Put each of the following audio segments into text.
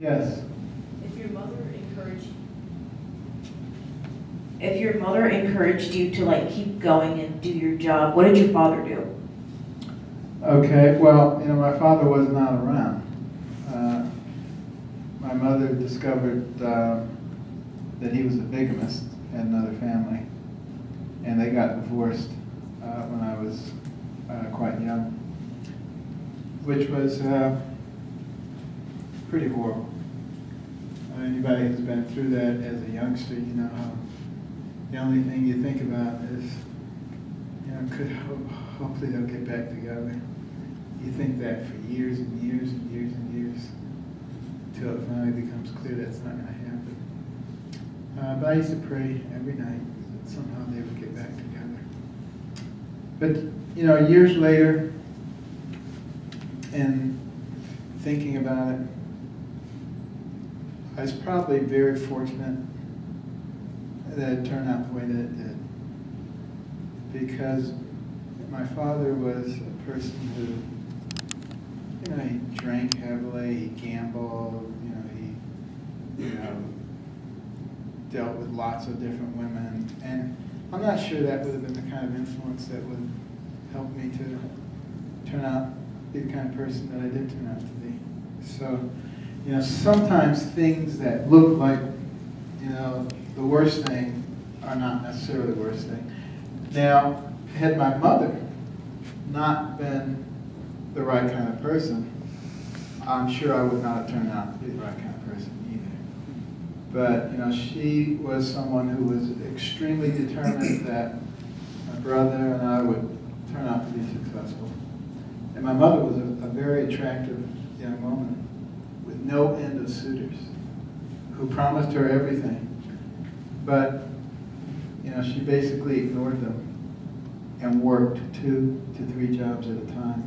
Yes. If your mother encouraged you to like keep going and do your job, what did your father do? Okay, well, my father was not around. My mother discovered that he was a bigamist, had another family, and they got divorced when I was quite young, which was pretty horrible. Anybody who's been through that as a youngster, you know how the only thing you think about is, hopefully they'll get back together. You think that for years and years and years and years, until it finally becomes clear that's not going to happen. But I used to pray every night that somehow they would get back together. But, years later, and thinking about it, I was probably very fortunate that it turned out the way that it did. Because my father was a person who, he drank heavily, he gambled, he dealt with lots of different women. And I'm not sure that would have been the kind of influence that would help me to turn out, be the kind of person that I did turn out to be. So, sometimes things that look like, the worst thing are not necessarily the worst thing. Now, had my mother not been the right kind of person, I'm sure I would not have turned out to be the right kind of person either. But, she was someone who was extremely determined that my brother and I would turn out to be successful. And my mother was a very attractive young woman with no end of suitors who promised her everything. But, she basically ignored them and worked 2 to 3 jobs at a time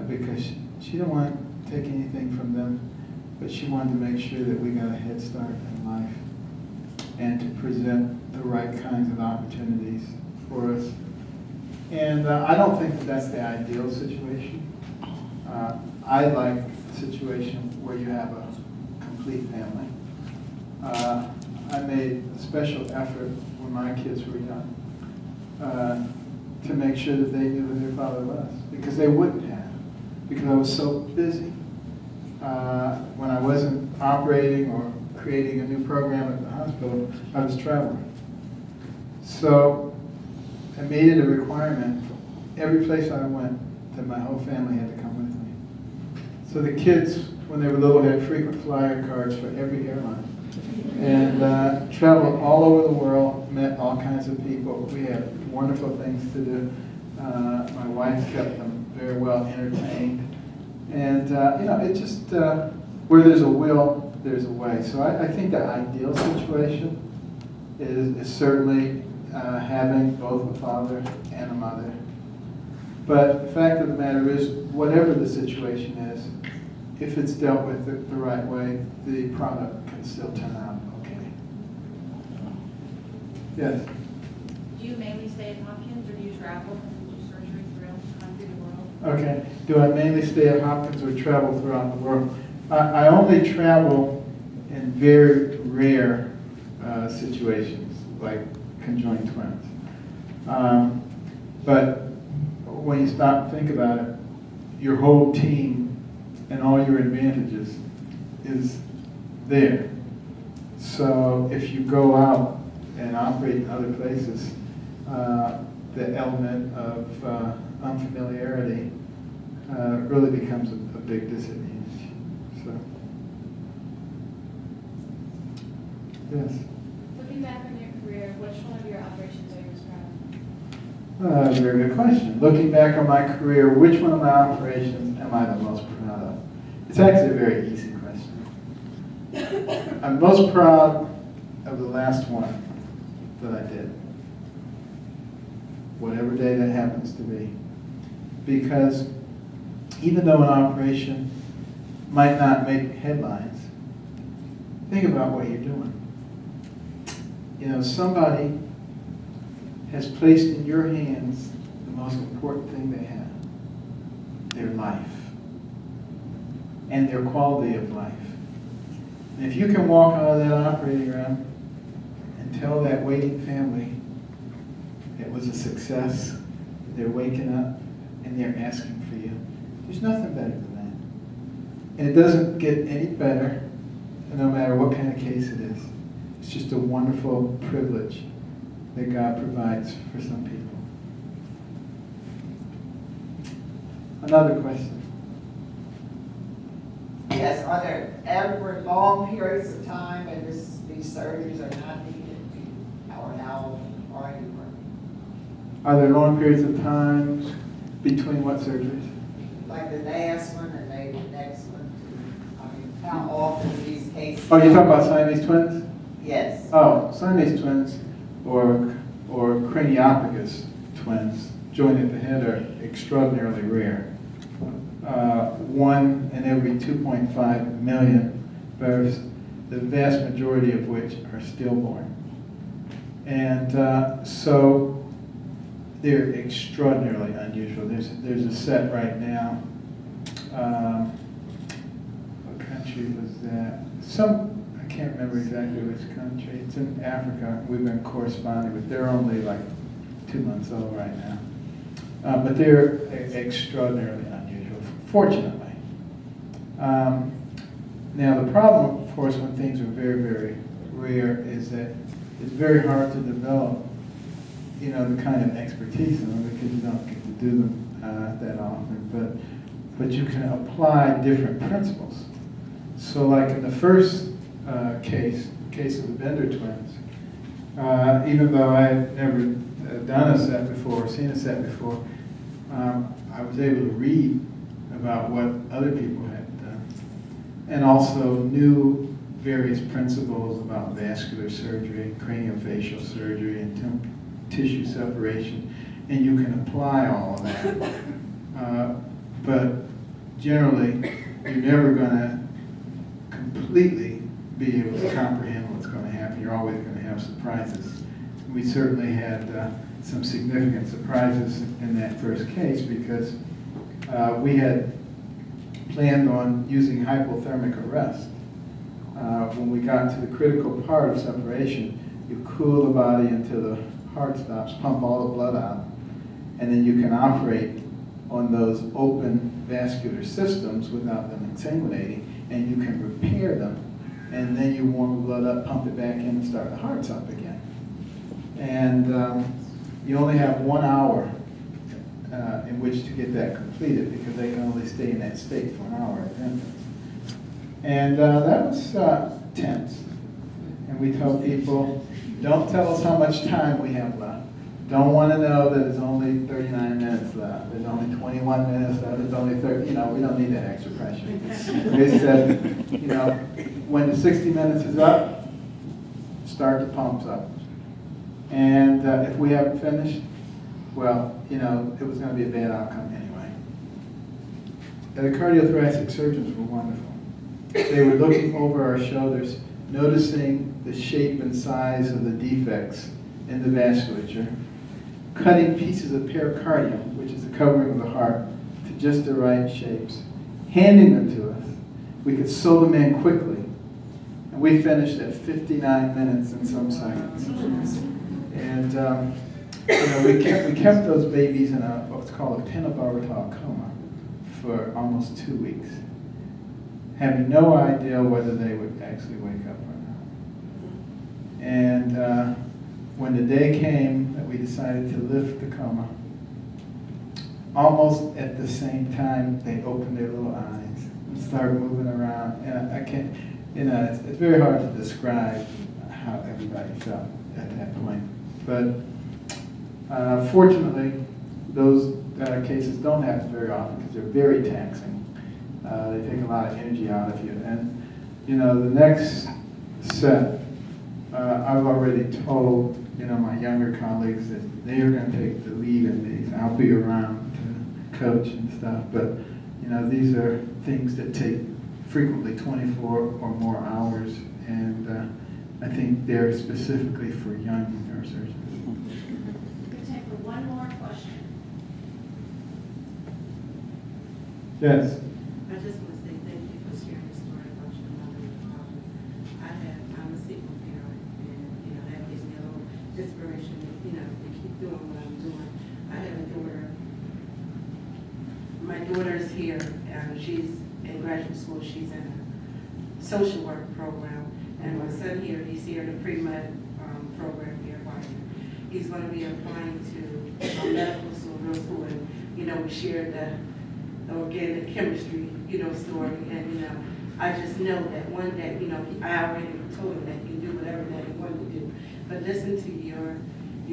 because she didn't want to take anything from them, but she wanted to make sure that we got a head start in life and to present the right kinds of opportunities for us. And I don't think that that's the ideal situation. I like a situation where you have a complete family. I made a special effort when my kids were young to make sure that they knew who their father was, because they wouldn't have, because I was so busy. When I wasn't operating or creating a new program at the hospital, I was traveling. So I made it a requirement for every place I went that my whole family had to come with me. So the kids, when they were little, had frequent flyer cards for every airline. And traveled all over the world, met all kinds of people. We had wonderful things to do. My wife kept them very well entertained. And, it just, where there's a will, there's a way. So I think the ideal situation is certainly having both a father and a mother. But the fact of the matter is, whatever the situation is, if it's dealt with the right way, the product can still turn out okay. Yes? Do you mainly stay at Hopkins, or do you travel and do surgery throughout the country, the world? Okay. Do I mainly stay at Hopkins or travel throughout the world? I only travel in very rare situations, like conjoined twins. But when you stop and think about it, your whole team and all your advantages is there. So if you go out and operate in other places, the element of unfamiliarity really becomes a big disadvantage. So, yes. Looking back on your career, which one of your operations are you most proud of? Very good question. Looking back on my career, which one of my operations am I the most proud of? It's actually a very easy question. I'm most proud of the last one that I did, whatever day that happens to be. Because even though an operation might not make headlines, think about what you're doing. Somebody has placed in your hands the most important thing they have, their life and their quality of life. And if you can walk out of that operating room and tell that waiting family it was a success, they're waking up and they're asking for you, there's nothing better than that. And it doesn't get any better, no matter what kind of case it is. It's just a wonderful privilege that God provides for some people. Another question. Yes, are there ever long periods of time when these surgeries are not needed, or how are you working? Are there long periods of time between what surgeries? Like the last one and maybe the next one? I mean, how often do these cases? Oh, you're talking about Siamese twins? Yes. Oh, Siamese twins or craniopagus twins joined at the head are extraordinarily rare. 1 in every 2.5 million births, the vast majority of which are stillborn. And so they're extraordinarily unusual. There's a set right now. What country was that? I can't remember exactly which country. It's in Africa. We've been corresponding with. They're only like 2 months old right now. But they're extraordinarily unusual, fortunately. Now the problem, of course, when things are very, very rare is that it's very hard to develop, the kind of expertise in them because you don't get to do them that often. But you can apply different principles. So like in the first case of the Bender twins, even though I had never done a set before or seen a set before, I was able to read about what other people had done and also knew various principles about vascular surgery, craniofacial surgery, and tissue separation, and you can apply all of that. But generally, you're never going to completely be able to comprehend what's going to happen. You're always going to have surprises. We certainly had some significant surprises in that first case because we had planned on using hypothermic arrest. When we got to the critical part of separation, you cool the body until the heart stops, pump all the blood out, and then you can operate on those open vascular systems without them exsanguinating, and you can repair them, and then you warm the blood up, pump it back in, and start the hearts up again. And you only have 1 hour in which to get that completed because they can only stay in that state for an hour at infants. And that was tense. And we told people, don't tell us how much time we have left. Don't want to know that it's only 39 minutes left. There's only 21 minutes left. It's only 30. We don't need that extra pressure. They said, when the 60 minutes is up, start the pumps up. And if we haven't finished, well, it was going to be a bad outcome anyway. The cardiothoracic surgeons were wonderful. They were looking over our shoulders, noticing the shape and size of the defects in the vasculature, cutting pieces of pericardium, which is the covering of the heart, to just the right shapes, handing them to us. We could sew them in quickly. And we finished at 59 minutes and some seconds. And we kept those babies in what's called a pentobarbital coma for almost 2 weeks, having no idea whether they would actually wake up or not. And when the day came that we decided to lift the coma, almost at the same time they opened their little eyes and started moving around. And I can't, it's very hard to describe how everybody felt at that point. But fortunately, those cases don't happen very often because they're very taxing. They take a lot of energy out of you. And, the next set, I've already told, my younger colleagues that they are going to take the lead in these. I'll be around to coach and stuff. But, these are things that take frequently 24 or more hours. And I think they're specifically for young neurosurgeons. We have time for one more question. Yes. I just want to say thank you for sharing the story about your mother. daughter's here, she's in graduate school, she's in a social work program. And my son here, he's here in the pre-med program here at Widener. He's going to be applying to medical school, real school, and, you know, we shared the organic chemistry, you know, story, and, you know, I just know that one day, you know, I already told him that he can do whatever that he wanted to do. But listen to your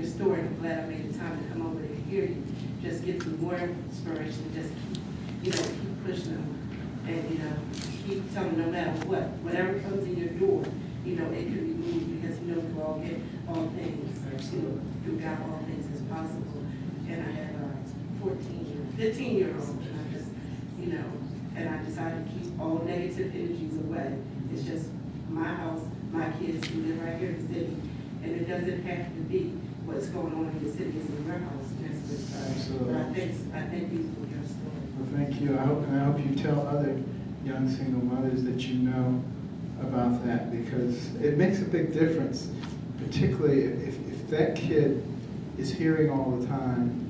story, I'm glad I made the time to come over to hear you. Just get some more inspiration, just keep, you know, keep pushing them. And, you know, keep telling them no matter what, whatever comes in your door, you know, it can be moved because, you know, through all things, you know, through God, all things is possible. And I have a 15-year-old, and I just, you know, and I decided to keep all negative energies away. It's just my house, my kids who live right here in the city, and it doesn't have to be what's going on in the city is in your house. Absolutely. But I thank you for your story. Well, thank you. I hope you tell other young single mothers that you know about that, because it makes a big difference, particularly if that kid is hearing all the time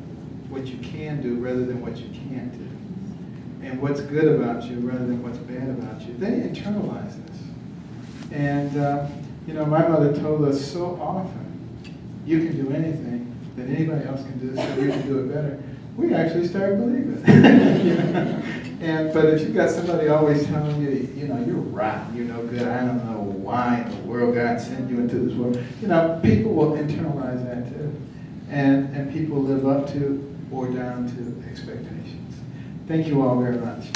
what you can do rather than what you can't do, and what's good about you rather than what's bad about you. They internalize this. And, you know, my mother told us so often, you can do anything that anybody else can do, so you can do it better. We actually started believing it. You know? But if you've got somebody always telling you, you know, you're rotten, you're no good, I don't know why in the world God sent you into this world, you know, people will internalize that too. And people live up to or down to expectations. Thank you all very much.